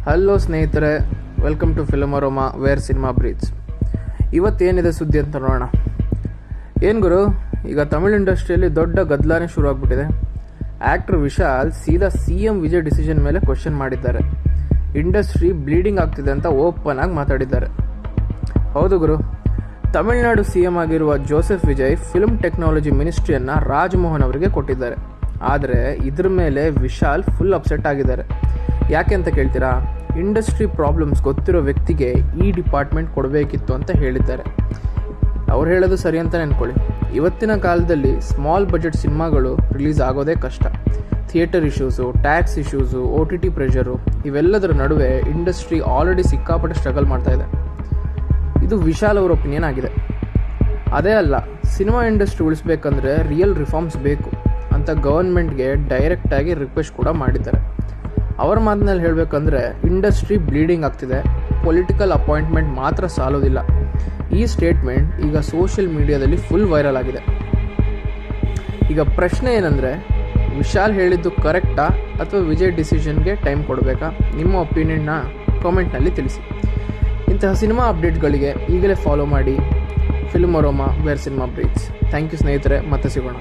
Hello ಸ್ನೇಹಿತರೆ, welcome to Filmaroma where cinema breathes. ಇವತ್ತೇನಿದೆ ಸುದ್ದಿ ಅಂತ ನೋಡೋಣ. ಏನು ಗುರು, ಈಗ ತಮಿಳ್ ಇಂಡಸ್ಟ್ರಿಯಲ್ಲಿ ದೊಡ್ಡ ಗದ್ದಲಾನೇ ಶುರು ಆಗ್ಬಿಟ್ಟಿದೆ. ಆ್ಯಕ್ಟರ್ ವಿಶಾಲ್ ಸೀದಾ CM ವಿಜಯ್ ಡಿಸಿಷನ್ ಮೇಲೆ ಕ್ವಶನ್ ಮಾಡಿದ್ದಾರೆ. ಇಂಡಸ್ಟ್ರಿ ಬ್ಲೀಡಿಂಗ್ ಆಗ್ತಿದೆ ಅಂತ ಓಪನ್ ಆಗಿ ಮಾತಾಡಿದ್ದಾರೆ. ಹೌದು ಗುರು, ತಮಿಳುನಾಡು CM ಆಗಿರುವ ಜೋಸೆಫ್ ವಿಜಯ್ ಫಿಲ್ಮ್ ಟೆಕ್ನಾಲಜಿ ಮಿನಿಸ್ಟ್ರಿಯನ್ನು ರಾಜಮೋಹನ್ ಅವರಿಗೆ ಕೊಟ್ಟಿದ್ದಾರೆ. ಆದರೆ ಇದ್ರ ಮೇಲೆ ವಿಶಾಲ್ ಫುಲ್ ಅಪ್ಸೆಟ್ ಆಗಿದ್ದಾರೆ. ಯಾಕೆ ಅಂತ ಕೇಳ್ತೀರಾ? ಇಂಡಸ್ಟ್ರಿ ಪ್ರಾಬ್ಲಮ್ಸ್ ಗೊತ್ತಿರೋ ವ್ಯಕ್ತಿಗೆ ಈ ಡಿಪಾರ್ಟ್ಮೆಂಟ್ ಕೊಡಬೇಕಿತ್ತು ಅಂತ ಹೇಳಿದ್ದಾರೆ. ಅವ್ರು ಹೇಳೋದು ಸರಿ ಅಂತ ನೆನ್ಕೊಳ್ಳಿ. ಇವತ್ತಿನ ಕಾಲದಲ್ಲಿ ಸ್ಮಾಲ್ ಬಜೆಟ್ ಸಿನಿಮಾಗಳು ರಿಲೀಸ್ ಆಗೋದೇ ಕಷ್ಟ. Theatre issues, tax issues, OTT pressure, ಇವೆಲ್ಲದರ ನಡುವೆ ಇಂಡಸ್ಟ್ರಿ ಆಲ್ರೆಡಿ ಸಿಕ್ಕಾಪಟ್ಟೆ ಸ್ಟ್ರಗಲ್ ಮಾಡ್ತಾ ಇದೆ. ಇದು ವಿಶಾಲ್ ಅವರ ಒಪಿನಿಯನ್ ಆಗಿದೆ. ಅದೇ ಅಲ್ಲ, ಸಿನಿಮಾ ಇಂಡಸ್ಟ್ರಿ ಉಳಿಸ್ಬೇಕಂದ್ರೆ ರಿಯಲ್ ರಿಫಾರ್ಮ್ಸ್ ಬೇಕು ಅಂತ ಗವರ್ಮೆಂಟ್ಗೆ ಡೈರೆಕ್ಟಾಗಿ ರಿಕ್ವೆಸ್ಟ್ ಕೂಡ ಮಾಡಿದ್ದಾರೆ. ಅವರ ಮಾತಿನಲ್ಲಿ ಹೇಳಬೇಕಂದ್ರೆ ಇಂಡಸ್ಟ್ರಿ ಬ್ಲೀಡಿಂಗ್ ಆಗ್ತಿದೆ, ಪೊಲಿಟಿಕಲ್ ಅಪಾಯಿಂಟ್ಮೆಂಟ್ ಮಾತ್ರ ಸಾಲೋದಿಲ್ಲ. ಈ ಸ್ಟೇಟ್ಮೆಂಟ್ ಈಗ ಸೋಷಿಯಲ್ ಮೀಡಿಯಾದಲ್ಲಿ ಫುಲ್ ವೈರಲ್ ಆಗಿದೆ. ಈಗ ಪ್ರಶ್ನೆ ಏನಂದರೆ, ವಿಶಾಲ್ ಹೇಳಿದ್ದು ಕರೆಕ್ಟಾ ಅಥವಾ ವಿಜಯ್ ಡಿಸಿಷನ್ಗೆ ಟೈಮ್ ಕೊಡಬೇಕಾ? ನಿಮ್ಮ ಒಪಿನಿಯನ್ನ ಕಾಮೆಂಟ್ನಲ್ಲಿ ತಿಳಿಸಿ. ಇಂತಹ ಸಿನಿಮಾ ಅಪ್ಡೇಟ್ಗಳಿಗೆ ಈಗಲೇ ಫಾಲೋ ಮಾಡಿ Filmaroma where cinema breathes. Thank you ಸ್ನೇಹಿತರೆ, ಮತ್ತೆ ಸಿಗೋಣ.